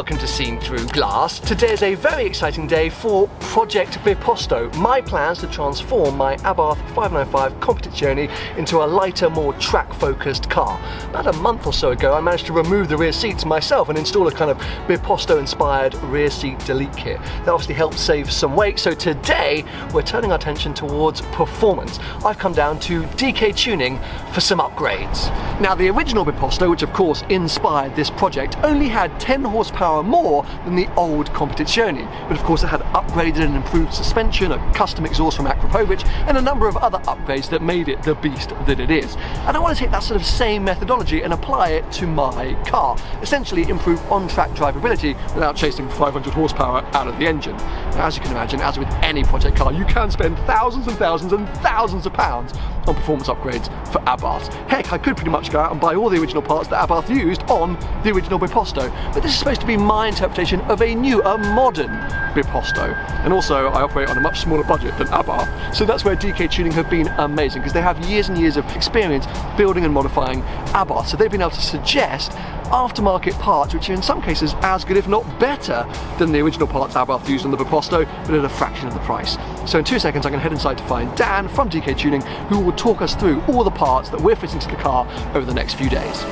welcome to Seen Through Glass. Today is a very exciting day for Project Biposto. My plans to transform my Abarth 595 Competizione into a lighter, more track-focused car. About a month or so ago, I managed to remove the rear seats myself and install a kind of Biposto-inspired rear seat delete kit. That obviously helped save some weight, so today we're turning our attention towards performance. I've come down to DK Tuning for some upgrades. Now, the original Biposto, which of course inspired this project, only had 10 horsepower more than the old Competizione, but of course it had upgraded and improved suspension, a custom exhaust from Akrapovic, and a number of other upgrades that made it the beast that it is. And I want to take that sort of same methodology and apply it to my car, essentially improve on-track drivability without chasing 500 horsepower out of the engine. Now, as you can imagine, as with any project car, you can spend thousands and thousands and thousands of pounds on performance upgrades for Abarth. Heck, I could pretty much go out and buy all the original parts that Abarth used on the original Biposto, but this is supposed to be my interpretation of a modern Biposto. And also, I operate on a much smaller budget than Abarth, so that's where DK Tuning have been amazing, because they have years and years of experience building and modifying Abarth, so they've been able to suggest aftermarket parts which are in some cases as good, if not better, than the original parts Abarth used on the Biposto, but at a fraction of the price. So in 2 seconds I'm going to head inside to find Dan from DK Tuning, who will talk us through all the parts that we're fitting to the car over the next few days.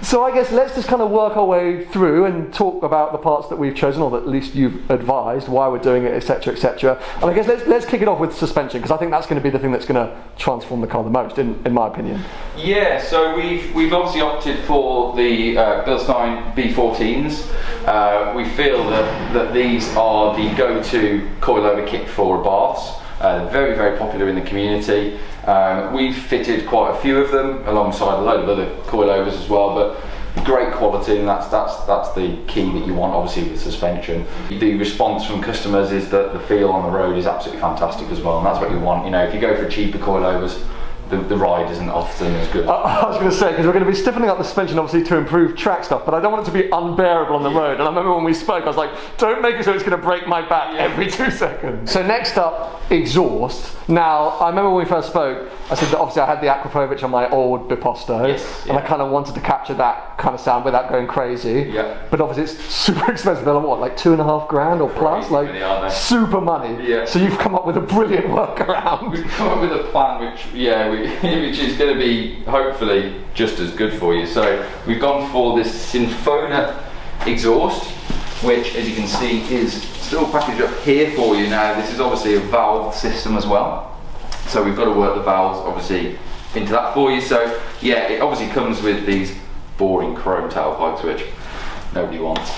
So I guess let's just kind of work our way through and talk about the parts that we've chosen, or that at least you've advised, why we're doing it, etc, etc. And I guess let's kick it off with suspension, because I think that's going to be the thing that's going to transform the car the most, in my opinion. Yeah, so we've obviously opted for the Bilstein B14s. We feel that these are the go-to coilover kit for Abarths. Very, very popular in the community. We've fitted quite a few of them alongside a load of other coilovers as well, but great quality, and that's the key that you want, obviously, with suspension. The response from customers is that the feel on the road is absolutely fantastic as well, and that's what you want. You know, if you go for cheaper coilovers, the ride isn't often as good. I was going to say, because we're going to be stiffening up the suspension obviously to improve track stuff, but I don't want it to be unbearable on the road. And I remember when we spoke, I was like, don't make it so it's going to break my back every 2 seconds. So next up, exhaust. Now, I remember when we first spoke, I said that obviously I had the Akrapovic on my old Biposto, and I kind of wanted to capture that kind of sound without going crazy. Yeah. But obviously it's super expensive. They're what, like $2.5 grand or plus? Crazy money, like super money. Yeah. So you've come up with a brilliant workaround. We've come up with a plan which is going to be hopefully just as good for you. So we've gone for this Sinfona exhaust, which, as you can see, is still packaged up here for you. Now, this is obviously a valve system as well, so we've got to work the valves obviously into that for you. So yeah, it obviously comes with these boring chrome tailpipes, which nobody wants.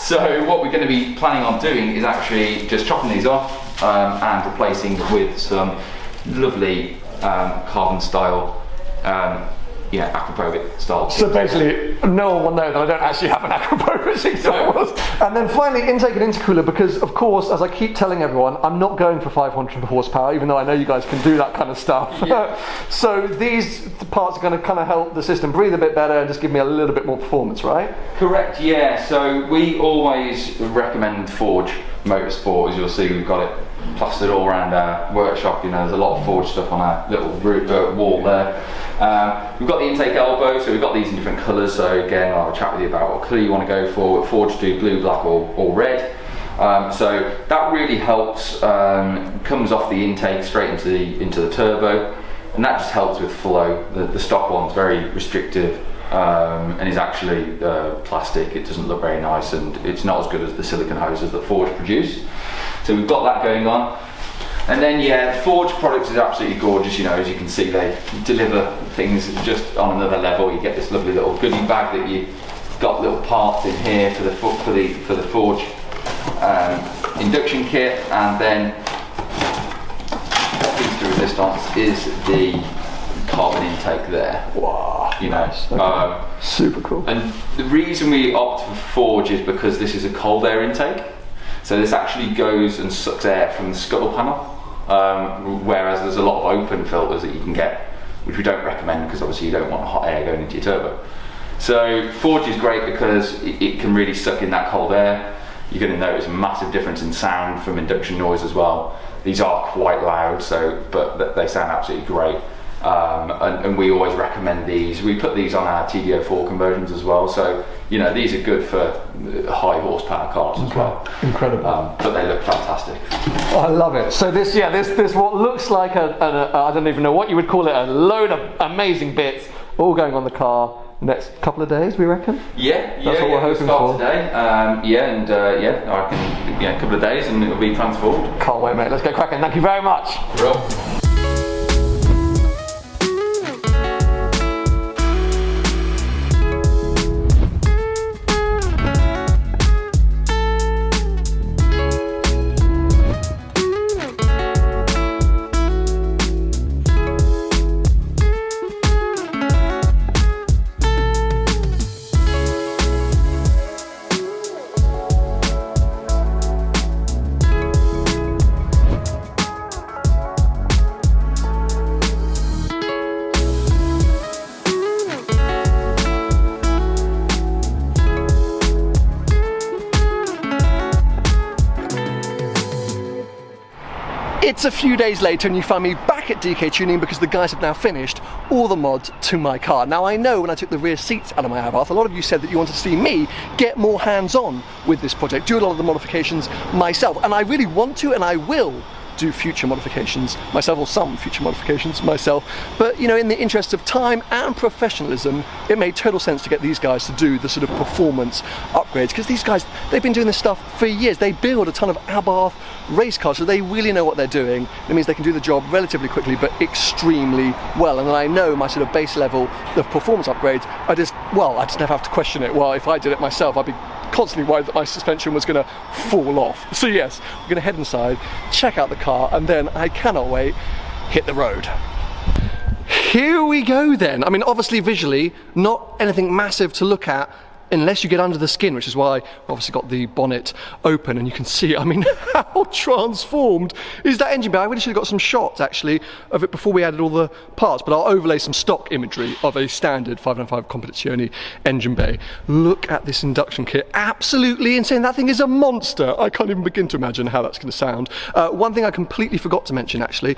So what we're going to be planning on doing is actually just chopping these off and replacing with some lovely carbon style, Akrapovic style. So basically, no one will know that I don't actually have an Akrapovic exhaust. And then finally, intake and intercooler, because of course, as I keep telling everyone, I'm not going for 500 horsepower, even though I know you guys can do that kind of stuff. Yeah. So these parts are going to kind of help the system breathe a bit better and just give me a little bit more performance, right? Correct, yeah. So we always recommend Forge Motorsport. As you'll see, we've got it plastered all around our workshop. You know, there's a lot of Forge stuff on our little wall there. We've got the intake elbow, so we've got these in different colours. So again, I'll chat with you about what colour you want to go for. Forge do blue, black, or red. So that really helps. Comes off the intake straight into the turbo, and that just helps with flow. The stock one's very restrictive. And is actually plastic. It doesn't look very nice, and it's not as good as the silicone hoses that Forge produce. So we've got that going on. And then Forge products is absolutely gorgeous. You know, as you can see, they deliver things just on another level. You get this lovely little goodie bag that you got little parts in here for the Forge induction kit, and then piece de resistance is the carbon intake there. Wow, you know, nice. Okay. Super cool. And the reason we opt for Forge is because this is a cold air intake. So this actually goes and sucks air from the scuttle panel, whereas there's a lot of open filters that you can get, which we don't recommend because obviously you don't want hot air going into your turbo. So Forge is great because it can really suck in that cold air. You're going to notice a massive difference in sound from induction noise as well. These are quite loud, but they sound absolutely great. And we always recommend these. We put these on our TD04 conversions as well, so these are good for high horsepower cars as well. Incredible. But they look fantastic. I love it. So this what looks like I don't even know what you would call it, a load of amazing bits all going on the car. Next couple of days, we reckon? That's what we're hoping for. Today. I reckon a couple of days and it'll be transformed. Can't wait, mate. Let's get cracking. Thank you very much. Bro. It's a few days later and you find me back at DK Tuning because the guys have now finished all the mods to my car. Now I know when I took the rear seats out of my Abarth, a lot of you said that you wanted to see me get more hands-on with this project, do a lot of the modifications myself, and I really want to, and I will do future modifications myself, or some future modifications myself, but in the interest of time and professionalism, it made total sense to get these guys to do the sort of performance upgrades, because these guys, they've been doing this stuff for years. They build a ton of Abarth race cars, so they really know what they're doing. It means they can do the job relatively quickly but extremely well, and I know my sort of base level of performance upgrades, I just never have to question it. Well, if I did it myself, I'd be constantly worried that my suspension was going to fall off. So yes, we're going to head inside, check out the car, and then I cannot wait, hit the road. Here we go then. I mean, obviously visually, not anything massive to look at unless you get under the skin, which is why I've obviously got the bonnet open and you can see, I mean, how transformed is that engine bay. I really should have got some shots actually of it before we added all the parts, but I'll overlay some stock imagery of a standard 595 Competizione engine bay. Look at this induction kit, absolutely insane. That thing is a monster. I can't even begin to imagine how that's going to sound. One thing I completely forgot to mention actually,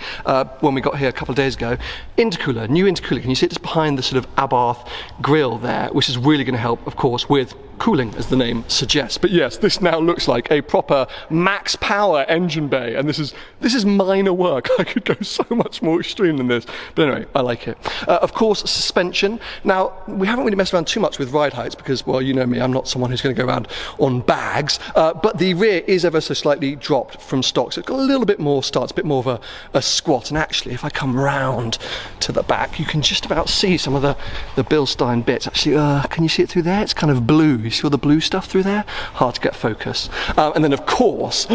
when we got here a couple of days ago, intercooler, new intercooler. Can you see it just behind the sort of Abarth grille there, which is really going to help, of course, with cooling, as the name suggests. But yes, this now looks like a proper max power engine bay, and this is minor work. I could go so much more extreme than this, but anyway, I like it. Of course, suspension. Now, we haven't really messed around too much with ride heights because, well, you know me, I'm not someone who's going to go around on bags, but the rear is ever so slightly dropped from stock, so it's got a little bit more start, it's a bit more of a squat, and actually, if I come round to the back, you can just about see some of the Bilstein bits. Actually, can you see it through there? It's kind of blue. You see all the blue stuff through there? Hard to get focus. And then, of course,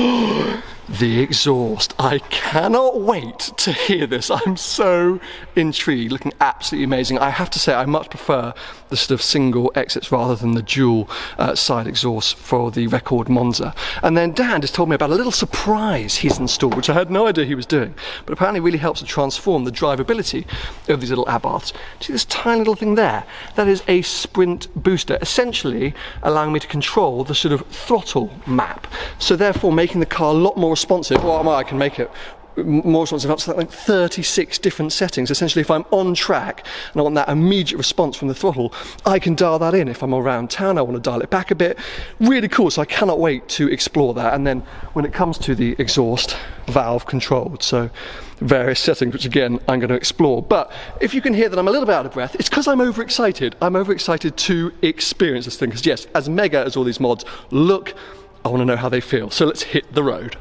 the exhaust. I cannot wait to hear this. I'm so intrigued, looking absolutely amazing. I have to say I much prefer the sort of single exits rather than the dual side exhaust for the Record Monza. And then Dan just told me about a little surprise he's installed, which I had no idea he was doing, but apparently really helps to transform the drivability of these little Abarths. See this tiny little thing there? That is a sprint booster, essentially allowing me to control the sort of throttle map. So therefore making the car a lot more responsive. Well, I can make it more responsive up to like 36 different settings. Essentially, if I'm on track and I want that immediate response from the throttle, I can dial that in. If I'm around town, I want to dial it back a bit. Really cool, so I cannot wait to explore that. And then when it comes to the exhaust, valve controlled, so various settings, which again, I'm going to explore. But if you can hear that I'm a little bit out of breath, it's because I'm overexcited. I'm overexcited to experience this thing, because yes, as mega as all these mods look, I want to know how they feel. So let's hit the road.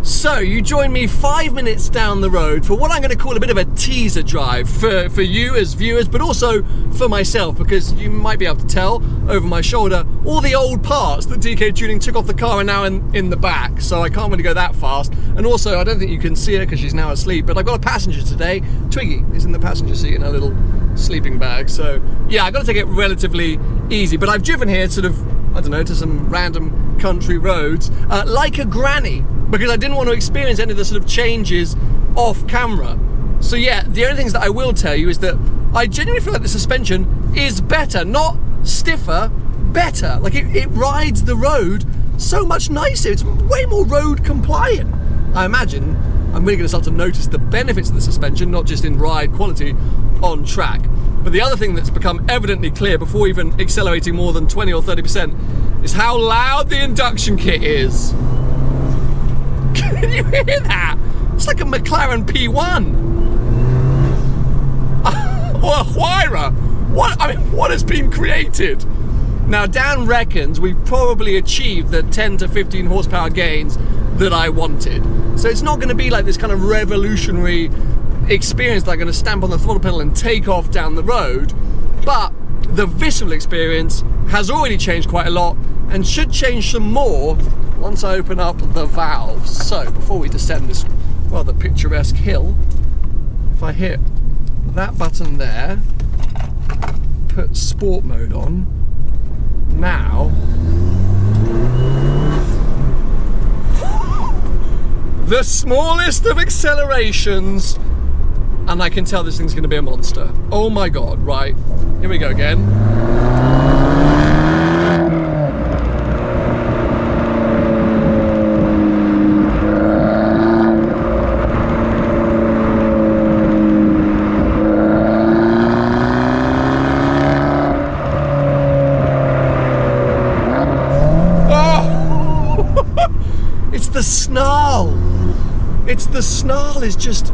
So you join me 5 minutes down the road for what I'm going to call a bit of a teaser drive for you as viewers, but also for myself, because you might be able to tell over my shoulder all the old parts that DK Tuning took off the car are now in the back, so I can't really go that fast. And also I don't think you can see her because she's now asleep, but I've got a passenger today. Twiggy is in the passenger seat in a little sleeping bag, so yeah, I've got to take it relatively easy. But I've driven here sort of, I don't know, to some random country roads like a granny, because I didn't want to experience any of the sort of changes off camera. So yeah, the only things that I will tell you is that I genuinely feel like the suspension is better, not stiffer, better. Like it rides the road so much nicer. It's way more road compliant. I imagine I'm really going to start to notice the benefits of the suspension, not just in ride quality, on track. But the other thing that's become evidently clear before even accelerating more than 20 or 30% is how loud the induction kit is. Can you hear that? It's like a McLaren P1 or a Huayra. What has been created? Now, Dan reckons we've probably achieved the 10 to 15 horsepower gains that I wanted. So it's not going to be like this kind of revolutionary experience that I'm going to stamp on the throttle pedal and take off down the road, but the visceral experience has already changed quite a lot and should change some more once I open up the valves. So before we descend this rather picturesque hill, if I hit that button there, put sport mode on, now the smallest of accelerations, and I can tell this thing's going to be a monster. Oh my god, right, here we go again. It's the snarl. It's the snarl is just...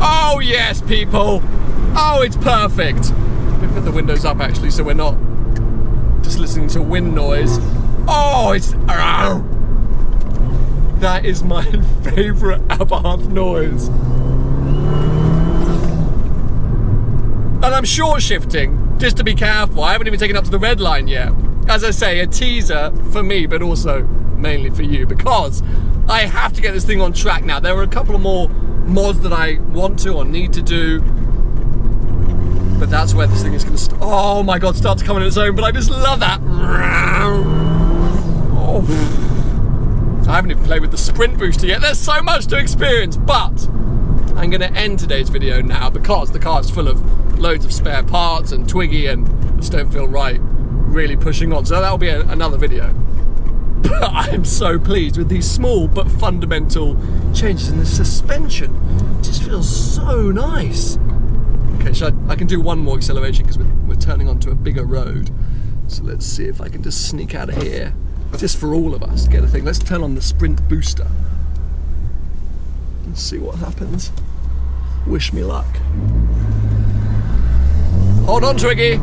Oh yes, people. Oh, it's perfect. Let me put the windows up actually so we're not just listening to wind noise. Oh, it's... That is my favourite Abarth noise. And I'm short shifting, just to be careful. I haven't even taken up to the red line yet. As I say, a teaser for me, but also mainly for you, because I have to get this thing on track now. There are a couple of more mods that I want to or need to do, but that's where this thing is going to oh my god, start to come on its own. But I just love that. Oh. I haven't even played with the sprint booster yet. There's so much to experience, but I'm going to end today's video now because the car is full of loads of spare parts and twiggy, and I just don't feel right really pushing on, so that'll be another video. But I'm so pleased with these small but fundamental changes in the suspension. It just feels so nice. Okay, so I can do one more acceleration because we're turning onto a bigger road. So let's see if I can just sneak out of here, just for all of us, get a thing. Let's turn on the sprint booster and see what happens. Wish me luck. Hold on, Twiggy.